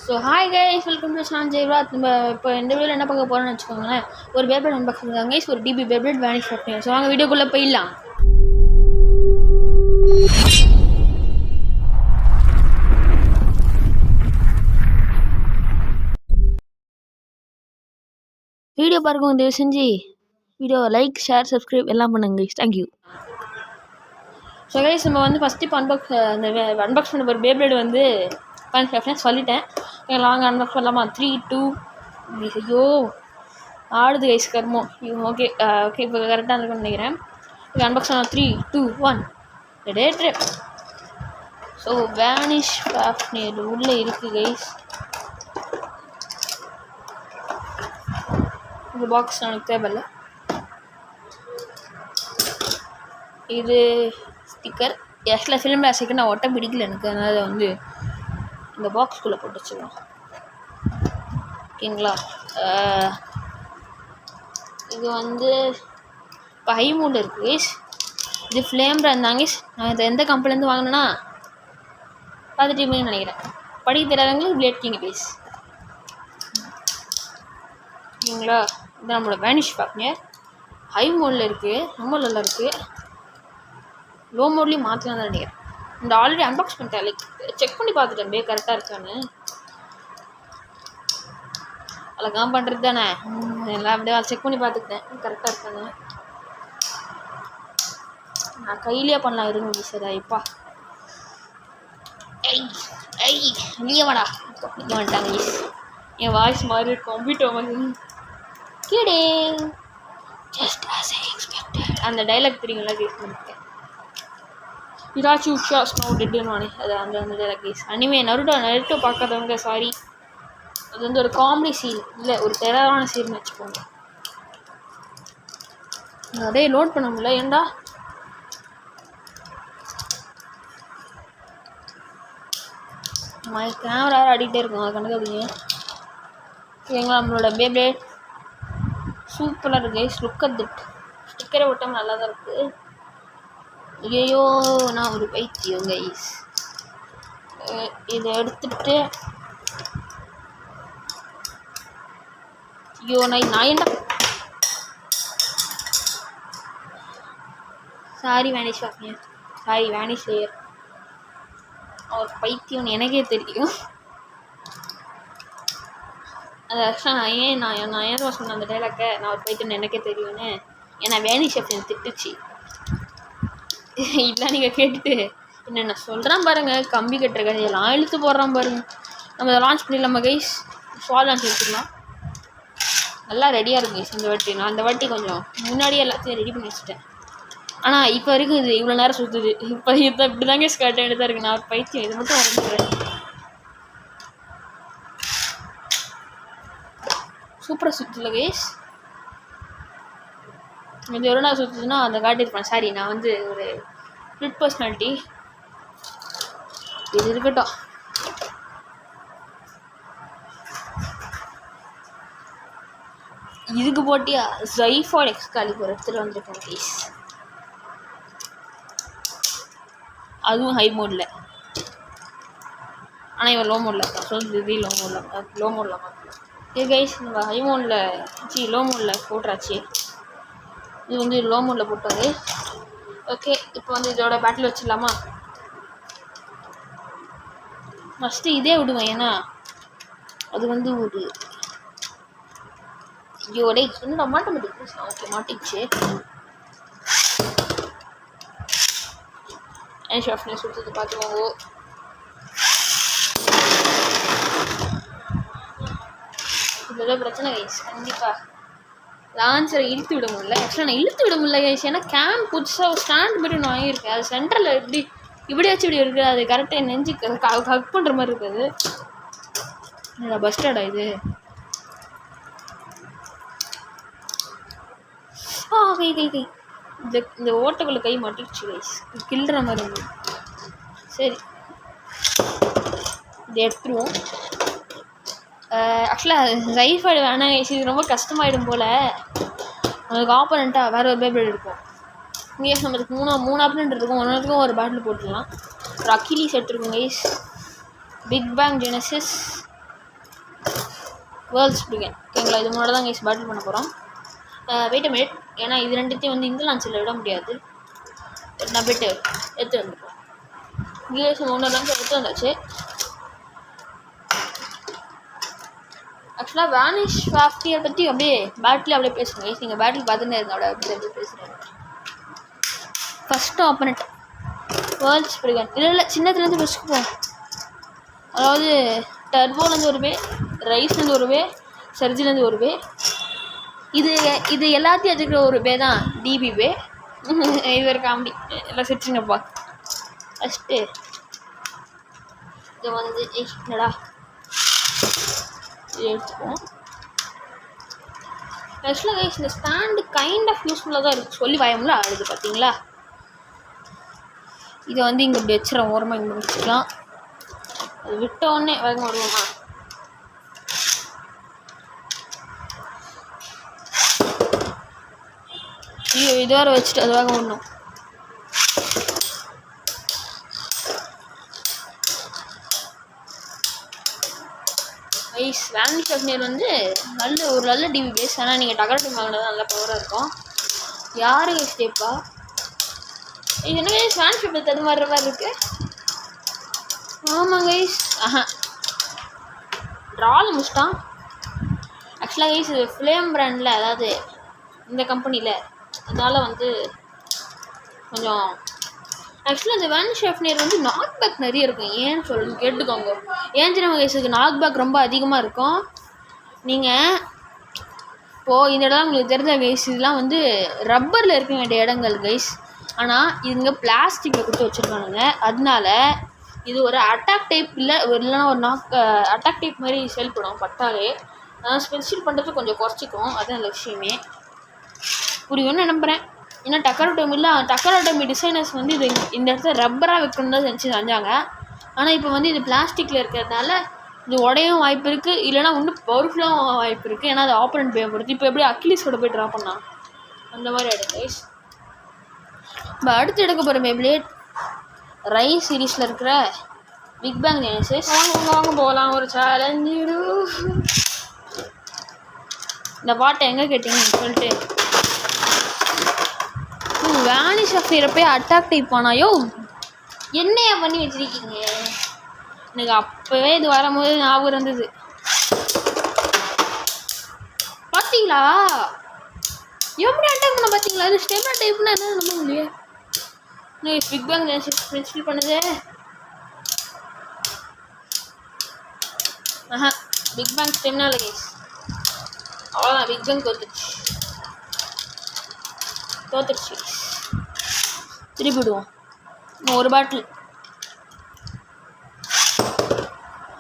So hi guys, welcome to San Jaivath. நம்ம இப்போ இந்த வீடியோவில் என்ன பார்க்க போகிறோம்னு வச்சுக்கோங்களேன். ஒரு பேப்ளேட் அன்பாக்சிங் தான் கைஸ், ஒரு டிபி பேப்ளேட் வேனிஷ் பண்ணுறேன். ஸோ வாங்க வீடியோக்குள்ளே போயிடலாம். வீடியோ பார்க்கவும் தயவு செஞ்சு வீடியோவை லைக், ஷேர், சப்ஸ்கிரைப் எல்லாம் பண்ணுங்க கைஸ். தேங்க்யூ. ஸோ கைஸ், நம்ம வந்து ஃபஸ்ட்டு இப்போ அன்பாக்ஸ் பண்ண ஒரு பேப்ளேட் வந்து சொல்லிட்டேன். லாங் அன்பாக்ஸ் பண்ணலாமா? 3, 2 ஐயோ ஆடுது கைஸ் கர்மம். ஓகே ஓகே இப்போ கரெக்டாக இருக்குன்னு நினைக்கிறேன். இது அன்பாக்ஸ் பண்ணலாம். 3, 2, 1 டேட்ரு. ஸோ வேனிஷ் ஃபேஃப்னர் உள்ளே இருக்குது கைஸ். இந்த பாக்ஸ் எனக்கு தேவையில்லை. இது ஸ்டிக்கர். ஆக்சுவலாக ஃபிலிம் ஸ்டிக்கர் நான் ஒட்ட பிடிக்கல எனக்கு, அதனால் வந்து இந்த பாக்ஸ்குள்ளே போட்டு வச்சுக்கலாம். ஓகேங்களா? இது வந்து இப்போ ஹை மூடில் இருக்குது கைஸ். இது ஃப்ளேம் இருந்தாங்க. நான் இதை எந்த கம்பெனிலேருந்து வாங்கினேன்னா பார்த்துட்டீங்கன்னு நினைக்கிறேன். படிக்க தெரியாதவங்களுக்கு பிளேட் கிங் கைஸ். ஓகேங்களா? இது நம்மளோட வேனிஷ் ஃபேஃப்னர் ஹை மோடில் இருக்குது. ரொம்ப நல்லா இருக்குது. லோ மோட்லேயும் மாற்றலாம் தான் நினைக்கிறேன். இந்த ஆல்ரெடி அன்பாக்ஸ் பண்ணிட்டேன், லைக் செக் பண்ணி பார்த்துட்டேன் கரெக்டாக இருக்கான்னு. அழகாக பண்ணுறது தானே, எல்லாம் அப்படியே செக் பண்ணி பார்த்துக்கிட்டேன் கரெக்டாக இருக்கான்னு. நான் கையிலேயே பண்ணலாம் இருங்க சார். இப்பா இல்லையே வேடா வந்துட்டாங்க ஈஸ். என் வாய்ஸ் மாதிரி கம்ப்யூட்டர் மாதிரி கேடே ஜஸ்ட் ஆஸ் ஐ எக்ஸ்பெக்டட். அந்த டைலாக் தெரியுங்களா கேஸ் பண்ணிட்டேன். இராச்சி உஷா ஸ்னோ டெட்டுன்னு வானே அது அந்த டைலாக் கேஸ். அனிமே நருட்டோ பார்க்காதவங்க சாரி. அது வந்து ஒரு காமெடி சீன் இல்லை, ஒரு டெரரான சீன் வச்சுக்கோங்க. அதே லோட் பண்ண முடியல ஏண்டா. மை கேமரா ஆடிட்டே இருக்கும், அது கணக்காதீங்க. சரிங்களா? நம்மளோட பேப்ளேட் சூப்பராக இருக்குது கைஸ். லுக் அட் திட். ஸ்டிக்கரை ஒட்டாமல் நல்லா தான் இருக்குது. ஐயோ நான் ஒரு பைத்தியம் கைஸ். இதை எடுத்துட்டு ஐயோ நான் ஏன்டா sorry Vanish Fafnir, sorry Vanish layer. அவர் பைத்தியம்னு எனக்கே தெரியும். அது ஆக்சுவலாக நான் ஏன் சொன்னேன் அந்த டைலாக்கை, நான் ஒரு பைத்தியம்னு எனக்கே தெரியும்னு. ஏன்னா வேனிஷ் ஃபேஃப்னர் திட்டுச்சு. இதெல்லாம் நீங்கள் கேட்டுட்டு என்னென்ன சொல்கிறான் பாருங்கள். கம்பி கட்டுற கதையெல்லாம் இழுத்து போடுறான் பாருங்கள். நம்ம அதை லான்ச் பண்ணிடலாமா கைஸ்? ஸ்வால் லான்ச் எடுத்துக்கலாம். நல்லா ரெடியாக இருக்கும் கைஸ் இந்த வாட்டி. நான் அந்த வாட்டி கொஞ்சம் முன்னாடியே எல்லாத்தையும் ரெடி பண்ணி வச்சுட்டேன். ஆனால் இப்போ வரைக்கும் இது இவ்வளோ நேரம் சுற்றுது. இப்போ இப்படி தாங்க ஸ்கர்ட் ஆகிட்டு தான் இருக்குது. நான் ஒரு பைத்தியம். இது மட்டும் வரைஞ்சிடுறேன். சூப்பராக சுற்றுல கைஸ். இது எவ்வளோ நாள் சுற்றுதுன்னா அதை காட்டியிருப்பேன். சாரி, நான் வந்து ஒரு ஃபிட் பர்சனாலிட்டி. இது இருக்கட்டும். இதுக்கு போட்டியா ஜைஃபாய்ட் எக்ஸ்காலிபர் எடுத்துகிட்டு வந்திருக்கேன் ப்ளீஸ். அதுவும் ஹை மோடில். ஆனால் இவன் லோ மோடில் இருக்கான். ஸோ இது லோ மோடில் மாற்றலாம். இது கைஸ் நம்ம ஹை மோடில் லோ மோடில் போட்டுறாச்சு. இது வந்து லோ மோடில் போட்டாங்க. ஓகே, இப்போ வந்து இதோட பேட்டில் வச்சிடலாமா? ஃபஸ்ட்டு இதே விடுவேன், ஏன்னா அது வந்து ஒரு ஐயோடே இன்னும் நான் மாட்ட மாட்டேங்குது. ஓகே மாட்டிச்சு. ஷாஃப்ட்னஸ் சுற்றுறது பார்த்துக்கோங்க. இதில் பிரச்சனை கைஸ். கண்டிப்பாக லான்ச்சரை இழுத்து விட முடியல. ஆக்சுவலாக நான் இழுத்து விட முடியல கைஸ். ஏன்னா கேம் புதுசாக ஒரு ஸ்டாண்ட் மாதிரி ஒன்று வாங்கியிருக்கேன். அது சென்டரில் இப்படி வச்சு இப்படி இருக்குது. அது கரெக்டாக நெஞ்சு ஹக் பண்ணுற மாதிரி இருக்குது. என்னடா பஸ்டர்டா இது? கை இந்த ஓட்டக்குள்ள கை மாட்டிடுச்சு கைஸ். கிள்ளுற மாதிரி இருந்தது. சரி, இதை எடுத்துருவோம். ஆக்சுவலாக ஜைஃபாய்டு வேணாம் கைஸ், இது ரொம்ப கஷ்டமாயிடும் போல். அதுக்கு ஆப்போனண்ட்டாக வேறு ஒரு பேப்ளேட் இருக்கும். இங்கே நம்மளுக்கு மூணு ஆப்போனண்ட் இருக்கும். ஒன்றுக்கும் ஒரு பேட்டில் போட்டுடலாம். ஒரு அக்கிலீஸ் எடுத்துருக்கோம் guys. Big Bang Genesis World Spriggan. ஓகேங்களா, இது முன்னாடி தான் கைஸ் பேட்டில் பண்ண போகிறோம். வெயிட் அ மினிட், ஏன்னா இது ரெண்டுத்தையும் வந்து இந்த லான்ச்சில் விட முடியாது. நான் போய்ட்டு எடுத்து வந்துடுறேன். கேஸ் 1 லான்ச் எடுத்து வந்தாச்சு. ஆக்சுவலாக வேனிஷ் சாஃப்ட்வேர் பற்றி அப்படியே பேட்டில் அப்படியே பேசுங்க கைஸ். நீங்கள் பேட்டில் பார்த்துட்டே இருங்க, அப்படியே பேசுகிறேன். First opponent World Spriggan. இல்லை சின்னத்துலேருந்து ஃபஸ்ட்டு போவோம். அதாவது டர்போலேருந்து ஒரு வே, ரைஸ்லேருந்து ஒரு வே, சர்ஜிலேருந்து ஒரு வே. இது எல்லாத்தையும் வச்சுக்கிற ஒரு வே தான் டிபி வே. இது ஒரு காமெடி, எல்லாம் சிரிச்சுங்கப்பா. ஃபஸ்ட்டு இது வந்து என்னடா இது எடுத்துப்போம். ஆக்சுவலாக கைஸ் இந்த ஸ்டாண்டு கைண்ட் ஆஃப் யூஸ்ஃபுல்லாக தான் இருக்குது. சொல்லி பயம்ல ஆடுது பார்த்தீங்களா. இதை வந்து இங்கே இப்படி வச்சுருவோம், ஓரமாக இங்கே வச்சுக்கலாம். அது விட்ட உடனே வேகமாக வருவோமா. ஐயோ, இது வேறு வச்சுட்டு அது வேகம் விடணும். கைஸ் வேனிஷ் சாஃப்ட்வேர் வந்து ஒரு நல்ல டிவி பேஸ். ஆனால் நீங்கள் டகர் டைம் வாங்கினது நல்ல பவராக இருக்கும். யாரு ஸ்டேப்பா இது? என்ன கைஸ் வேனிஷ் சாஃப்ட்வேர் தது மாதிரி இருக்குது. ஆமாம் கைஸ். ட்ரால் முடிச்சிட்டான். ஆக்சுவலாக கைஸ் இது ஃப்ளேம் பிராண்டில், அதாவது இந்த கம்பெனியில், அதனால் வந்து கொஞ்சம் ஆக்சுவலாக இந்த வேனிஷ் சாஃப்ட்வேர் வந்து நாக் பேக் நிறைய இருக்கும். ஏன்னு சொல்லி கேட்டுக்கோங்க. ஏன் தெரியுமா கைஸ், இதுக்கு நாக் பேக் ரொம்ப அதிகமாக இருக்கும். நீங்கள் இப்போது இந்த இடம் உங்களுக்கு தெரிஞ்ச கைஸ், இதெல்லாம் வந்து ரப்பரில் இருக்க வேண்டிய இடங்கள் கைஸ். ஆனால் இதுங்க பிளாஸ்டிக்கில் கொடுத்து வச்சுருக்கானுங்க. அதனால இது ஒரு அட்டாக் டைப் இல்லைன்னா ஒரு அட்டாக் டைப் மாதிரி செயல்படும் பட்டாலே. அதனால் ஸ்பெஷல் பண்ணுறது கொஞ்சம் குறைச்சிக்கும். அதுதான் அந்த விஷயமே. புரியும்னு நம்புகிறேன். ஏன்னா டக்கரோட்டமி டிசைனர்ஸ் வந்து இது இந்த இடத்துல ரப்பராக வைக்கணுன்னு தான் செஞ்சாங்க. ஆனால் இப்போ வந்து இது பிளாஸ்டிக்கில் இருக்கிறதுனால இது உடையும் வாய்ப்பு இருக்குது, இல்லைனா இன்னும் பவர்ஃபுல்லாகவும் வாய்ப்பு இருக்குது. ஏன்னா அது ஆப்பரண்ட் பேப்படுது. இப்போ எப்படி அக்கிலிஸோட போய் ட்ரா பண்ணலாம், அந்த மாதிரி ஆகிடும் கைஸ். இப்போ அடுத்து எடுக்க போகிற பேப்ளேட் ரைஸ் சீரீஸில் இருக்கிற பிக் பேங் ஜெனசிஸ். வாங்க போகலாம், ஒரு சேலஞ்சு. இந்த பாட்டை எங்கே கேட்டிங்கன்னு சொல்லிட்டு வேனிஷ் சாஃப்ட்வேரை போய் அட்டாக் டைப் ஆனாயோ என்னையா பண்ணி வச்சிருக்கீங்க. எனக்கு அப்போவே இது வரும்போது ஞாபகம் இருந்தது. பார்த்தீங்களா எப்படி அட்டாக் பண்ண? பார்த்தீங்களா இது ஸ்டேபிள் டைப்னா என்ன நம்ப முடியும். பிக் பேங் ஜெனசிஸ் பண்ணுது. பிக் பேங் ஸ்டெம்னா இல்லை கைஸ், அவ்வளோதான். பிக் பேங் தோத்துருச்சு. திருப்பிடுவோம். ஒரு பாட்டில்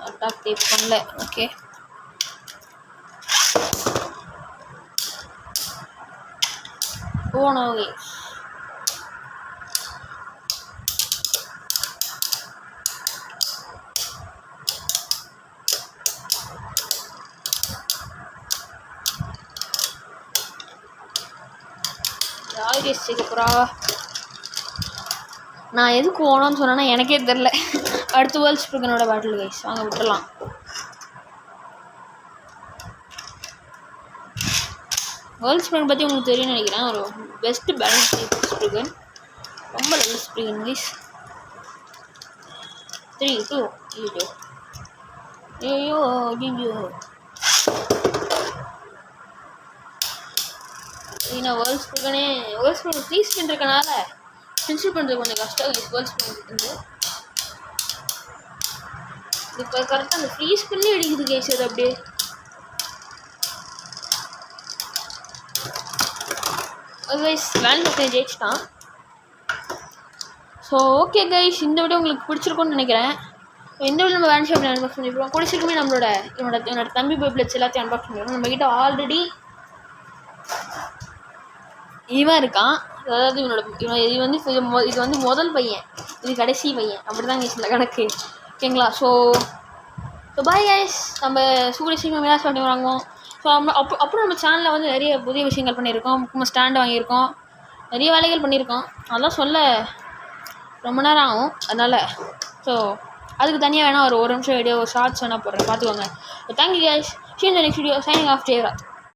அட்டாக் டைப் பண்ணல. ஓகே, போனோம் கைஸ். சேர்க்கப்புறா நான் எதுக்கு போனோன்னு சொன்னேன்னா எனக்கே தெரில. அடுத்து வேர்ல்ட் ஸ்ப்ரிகனோட பேட்டில் கைஸ், வாங்க விட்டுடலாம். வேர்ல்ட் ஸ்ப்ரிகன் பற்றி உங்களுக்கு தெரியும்னு நினைக்கிறேன். ஒரு பெஸ்ட் பேலன்ஸ் ஸ்ப்ரிகன், ரொம்ப நல்ல ஸ்ப்ரிகன் கைஸ். 3, 2 ஐயோ நான் வேர்ல்ட் ஸ்ப்ரிகனே ஃப்ரீஸ் பண்ணிருக்கனால பென்சில் பண்ணுறது கொஞ்சம் கஷ்டம். வேர்ல்ட் ஸ்ப்ரிகன் வந்து இப்போ கரெக்டாக அந்த ஃப்ரீஸ் பண்ணி அடிக்குது கைஸ். அது அப்படியே கைஸ் வேனிஷ் ஜெயிச்சிட்டான். ஸோ ஓகே கைஸ், இந்த வீடியோ உங்களுக்கு பிடிச்சிருக்கும்னு நினைக்கிறேன். இந்த வீடியோ நம்ம வேனிஷ் அன்பாக்ஸ் பண்ணிடுவோம். பிடிச்சிருக்குமே என்னோட தம்பி பேப்ளேட்ஸ் எல்லாத்தையும் அன்பாக்ஸ் பண்ணிடுவோம். நம்மக்கிட்ட ஆல்ரெடி இவன் இருக்கான். அதாவது இது வந்து முதல் பையன், இது கடைசி பையன், அப்படி தான் கைஸ் இந்த கணக்கு. ஓகேங்களா. ஸோ பாய் கைஸ், நம்ம சூரிய சீக்கிரம் விளாஸ் பண்ணி வாங்குவோம். ஸோ அப்புறம் நம்ம சேனலில் வந்து நிறைய புதிய விஷயங்கள் பண்ணியிருக்கோம். நம்ம ஸ்டாண்டு வாங்கியிருக்கோம், நிறைய வேலைகள் பண்ணியிருக்கோம். அதெல்லாம் சொல்ல ரொம்ப நேரம் ஆகும். அதனால் ஸோ அதுக்கு தனியாக வேணால் ஒரு நிமிஷம் வீடியோ ஷார்ட்ஸ் வேணால் போடுறேன், பார்த்துக்கோங்க. Thank you guys. See you in the next video. Signing off, Jayrat.